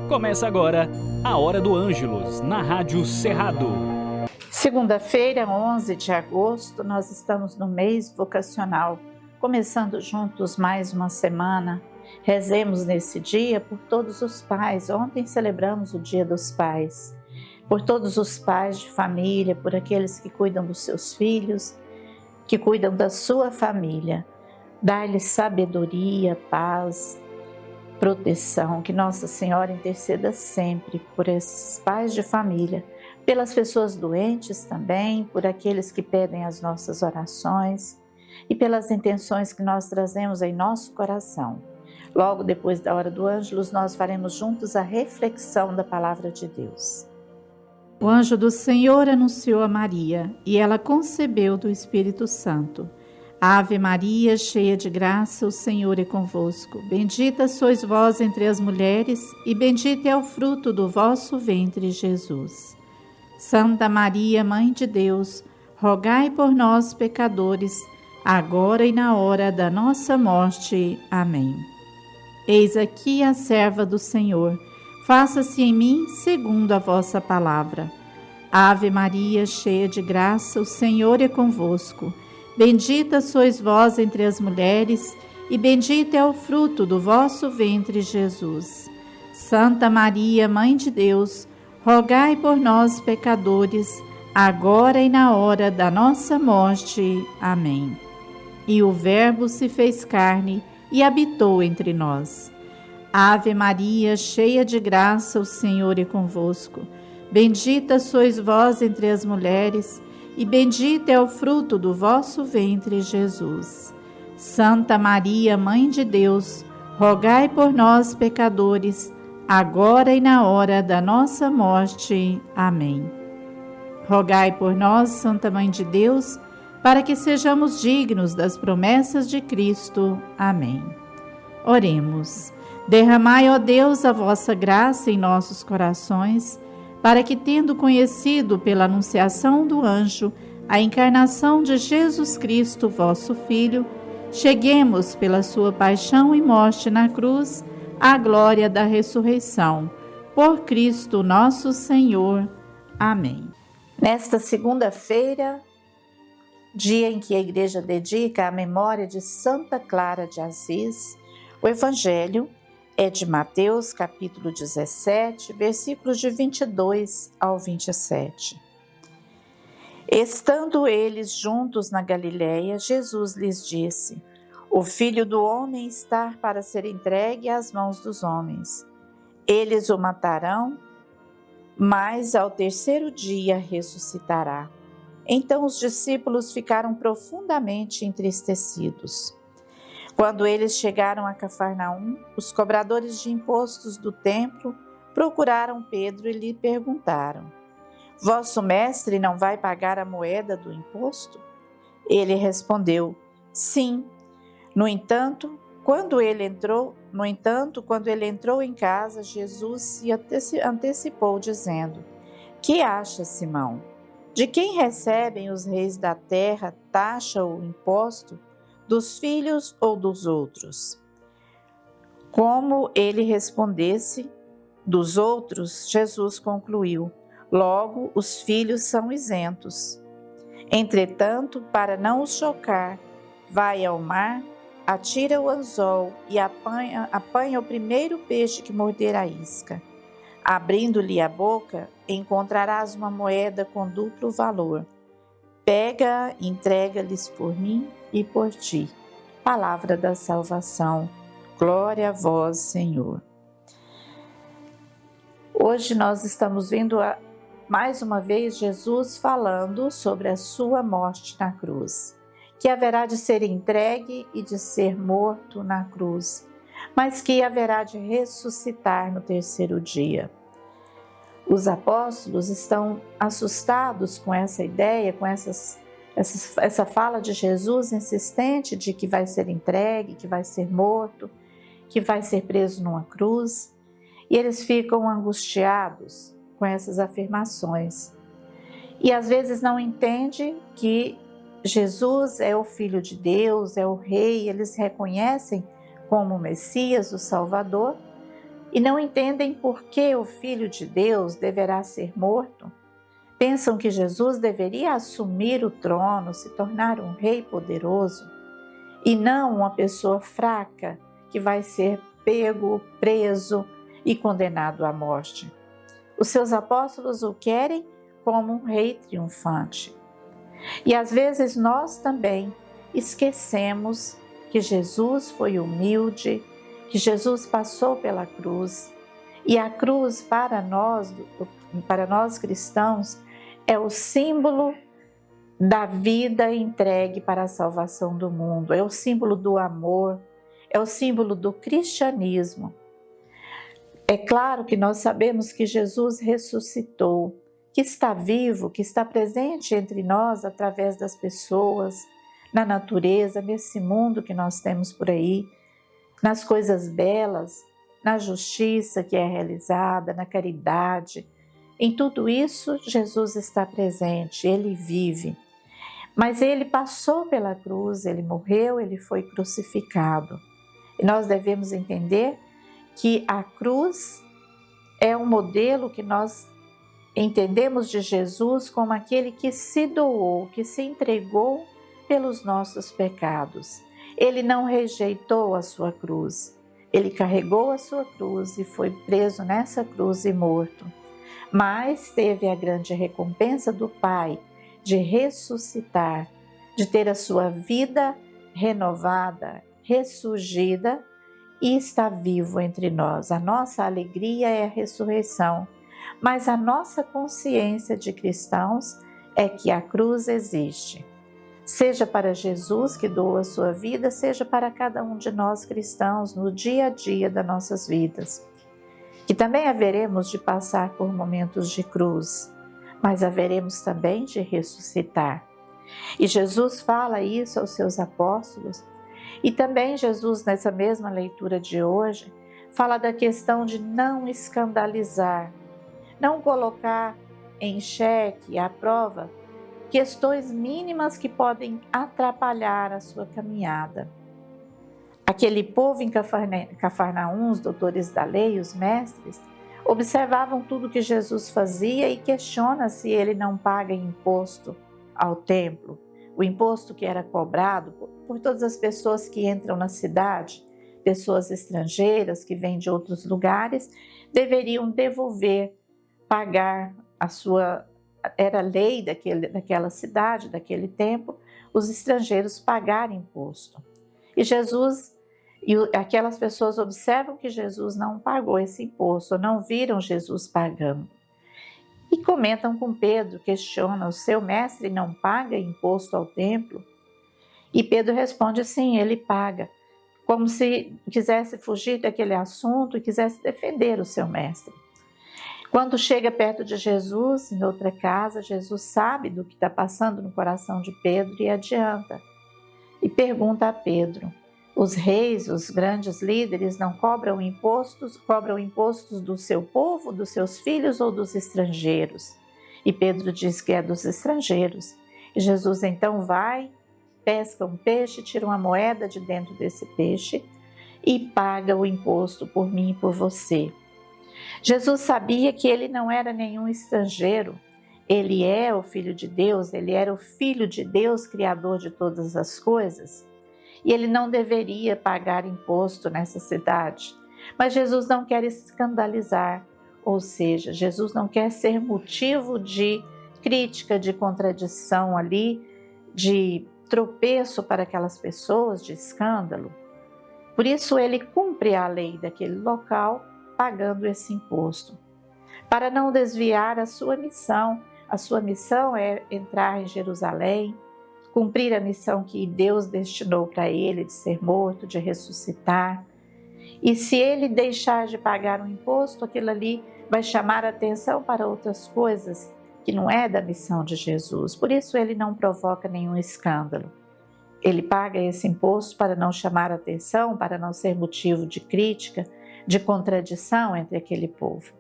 Começa agora a Hora do Ângelus, na Rádio Cerrado. Segunda-feira, 11 de agosto, nós estamos no mês vocacional, começando juntos mais uma semana. Rezemos nesse dia por todos os pais. Ontem celebramos o Dia dos Pais. Por todos os pais de família, por aqueles que cuidam dos seus filhos, que cuidam da sua família. Dá-lhes sabedoria, paz, proteção, que Nossa Senhora interceda sempre por esses pais de família, pelas pessoas doentes também, por aqueles que pedem as nossas orações e pelas intenções que nós trazemos em nosso coração. Logo depois da Hora do Ângelus, nós faremos juntos a reflexão da Palavra de Deus. O anjo do Senhor anunciou a Maria, e ela concebeu do Espírito Santo. Ave Maria, cheia de graça, o Senhor é convosco. Bendita sois vós entre as mulheres, e bendito é o fruto do vosso ventre, Jesus. Santa Maria, Mãe de Deus, rogai por nós, pecadores, agora e na hora da nossa morte. Amém. Eis aqui a serva do Senhor. Faça-se em mim segundo a vossa palavra. Ave Maria, cheia de graça, o Senhor é convosco. Bendita sois vós entre as mulheres, e bendito é o fruto do vosso ventre, Jesus. Santa Maria, Mãe de Deus, rogai por nós, pecadores, agora e na hora da nossa morte. Amém. E o Verbo se fez carne e habitou entre nós. Ave Maria, cheia de graça, o Senhor é convosco. Bendita sois vós entre as mulheres, e bendito é o fruto do vosso ventre, Jesus. Santa Maria, Mãe de Deus, rogai por nós, pecadores, agora e na hora da nossa morte. Amém. Rogai por nós, Santa Mãe de Deus, para que sejamos dignos das promessas de Cristo. Amém. Oremos. Derramai, ó Deus, a vossa graça em nossos corações, para que, tendo conhecido pela anunciação do anjo a encarnação de Jesus Cristo, vosso Filho, cheguemos pela sua paixão e morte na cruz à glória da ressurreição. Por Cristo nosso Senhor. Amém. Nesta segunda-feira, dia em que a Igreja dedica à memória de Santa Clara de Assis, o Evangelho é de Mateus, capítulo 17, versículos de 22 ao 27. Estando eles juntos na Galiléia, Jesus lhes disse: O Filho do Homem está para ser entregue às mãos dos homens. Eles o matarão, mas ao terceiro dia ressuscitará. Então os discípulos ficaram profundamente entristecidos. Quando eles chegaram a Cafarnaum, os cobradores de impostos do templo procuraram Pedro e lhe perguntaram: Vosso mestre não vai pagar a moeda do imposto? Ele respondeu: Sim. No entanto, quando ele entrou em casa, Jesus se antecipou, dizendo: Que achas, Simão? De quem recebem os reis da terra taxa ou imposto? Dos filhos ou dos outros? Como ele respondesse, dos outros, Jesus concluiu: Logo, os filhos são isentos. Entretanto, para não os chocar, vai ao mar, atira o anzol e apanha o primeiro peixe que morder a isca. Abrindo-lhe a boca, encontrarás uma moeda com duplo valor. Pega, entrega-lhes por mim e por ti. Palavra da salvação. Glória a vós, Senhor. Hoje nós estamos vendo mais uma vez Jesus falando sobre a sua morte na cruz, que haverá de ser entregue e de ser morto na cruz, mas que haverá de ressuscitar no terceiro dia. Os apóstolos estão assustados com essa ideia, com essa fala de Jesus insistente de que vai ser entregue, que vai ser morto, que vai ser preso numa cruz. E eles ficam angustiados com essas afirmações. E às vezes não entendem que Jesus é o Filho de Deus, é o Rei, eles reconhecem como o Messias, o Salvador, e não entendem por que o Filho de Deus deverá ser morto. Pensam que Jesus deveria assumir o trono, se tornar um rei poderoso, e não uma pessoa fraca que vai ser pego, preso e condenado à morte. Os seus apóstolos o querem como um rei triunfante. E às vezes nós também esquecemos que Jesus foi humilde, que Jesus passou pela cruz. E a cruz para nós cristãos é o símbolo da vida entregue para a salvação do mundo, é o símbolo do amor, é o símbolo do cristianismo. É claro que nós sabemos que Jesus ressuscitou, que está vivo, que está presente entre nós através das pessoas, na natureza, nesse mundo que nós temos por aí, nas coisas belas, na justiça que é realizada, na caridade. Em tudo isso, Jesus está presente, Ele vive. Mas Ele passou pela cruz, Ele morreu, Ele foi crucificado. E nós devemos entender que a cruz é um modelo que nós entendemos de Jesus como aquele que se doou, que se entregou pelos nossos pecados. Ele não rejeitou a sua cruz, ele carregou a sua cruz e foi preso nessa cruz e morto. Mas teve a grande recompensa do Pai de ressuscitar, de ter a sua vida renovada, ressurgida e está vivo entre nós. A nossa alegria é a ressurreição, mas a nossa consciência de cristãos é que a cruz existe. Seja para Jesus que doa a sua vida, seja para cada um de nós cristãos no dia a dia das nossas vidas. Que também haveremos de passar por momentos de cruz, mas haveremos também de ressuscitar. E Jesus fala isso aos seus apóstolos, e também Jesus, nessa mesma leitura de hoje, fala da questão de não escandalizar, não colocar em xeque, à prova, questões mínimas que podem atrapalhar a sua caminhada. Aquele povo em Cafarnaum, os doutores da lei, os mestres, observavam tudo que Jesus fazia e questionam se ele não paga imposto ao templo, o imposto que era cobrado por todas as pessoas que entram na cidade, pessoas estrangeiras que vêm de outros lugares, deveriam devolver, pagar a sua... Era lei daquela cidade, daquele tempo, os estrangeiros pagarem imposto. E Jesus, e aquelas pessoas observam que Jesus não pagou esse imposto, não viram Jesus pagando. E comentam com Pedro, questionam: o seu mestre não paga imposto ao templo? E Pedro responde: sim, ele paga, como se quisesse fugir daquele assunto e quisesse defender o seu mestre. Quando chega perto de Jesus, em outra casa, Jesus sabe do que está passando no coração de Pedro e adianta. E pergunta a Pedro: os reis, os grandes líderes não cobram impostos do seu povo, dos seus filhos ou dos estrangeiros? E Pedro diz que é dos estrangeiros. E Jesus então vai, pesca um peixe, tira uma moeda de dentro desse peixe e paga o imposto por mim e por você. Jesus sabia que ele não era nenhum estrangeiro, ele é o Filho de Deus, ele era o Filho de Deus, Criador de todas as coisas, e ele não deveria pagar imposto nessa cidade. Mas Jesus não quer escandalizar, ou seja, Jesus não quer ser motivo de crítica, de contradição ali, de tropeço para aquelas pessoas, de escândalo. Por isso ele cumpre a lei daquele local, pagando esse imposto, para não desviar a sua missão. A sua missão é entrar em Jerusalém, cumprir a missão que Deus destinou para ele, de ser morto, de ressuscitar. E se ele deixar de pagar um imposto, aquilo ali vai chamar a atenção para outras coisas que não é da missão de Jesus. Por isso ele não provoca nenhum escândalo. Ele paga esse imposto para não chamar a atenção, para não ser motivo de crítica, de contradição entre aquele povo.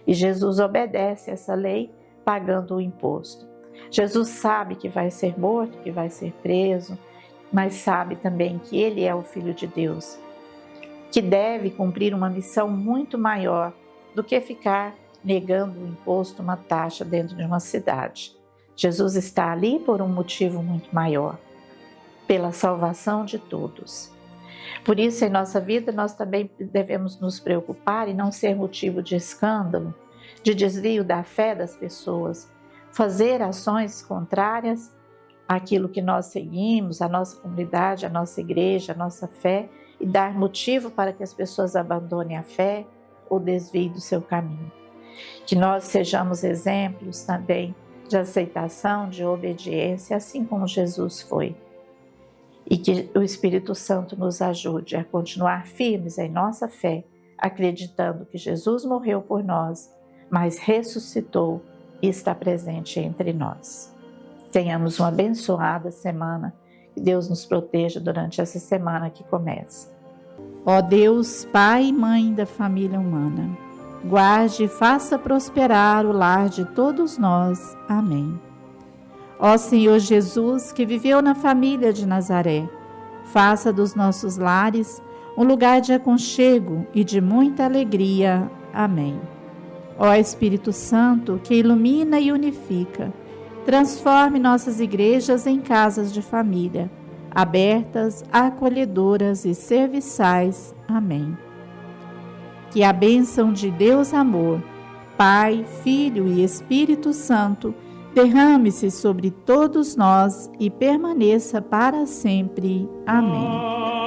E Jesus obedece essa lei, pagando o imposto. Jesus sabe que vai ser morto, que vai ser preso, mas sabe também que ele é o Filho de Deus. que deve cumprir uma missão muito maior do que ficar negando o imposto, uma taxa dentro de uma cidade. Jesus está ali por um motivo muito maior, pela salvação de todos. Por isso, em nossa vida, nós também devemos nos preocupar e não ser motivo de escândalo, de desvio da fé das pessoas, fazer ações contrárias àquilo que nós seguimos, à nossa comunidade, à nossa igreja, à nossa fé, e dar motivo para que as pessoas abandonem a fé ou desviem do seu caminho. Que nós sejamos exemplos também de aceitação, de obediência, assim como Jesus foi. E que o Espírito Santo nos ajude a continuar firmes em nossa fé, acreditando que Jesus morreu por nós, mas ressuscitou e está presente entre nós. Tenhamos uma abençoada semana. Que Deus nos proteja durante essa semana que começa. Ó Deus, Pai e Mãe da família humana, guarde e faça prosperar o lar de todos nós. Amém. Ó Senhor Jesus, que viveu na família de Nazaré, faça dos nossos lares um lugar de aconchego e de muita alegria. Amém. Ó Espírito Santo, que ilumina e unifica, transforme nossas igrejas em casas de família, abertas, acolhedoras e serviçais. Amém. Que a bênção de Deus Amor, Pai, Filho e Espírito Santo, derrame-se sobre todos nós e permaneça para sempre. Amém.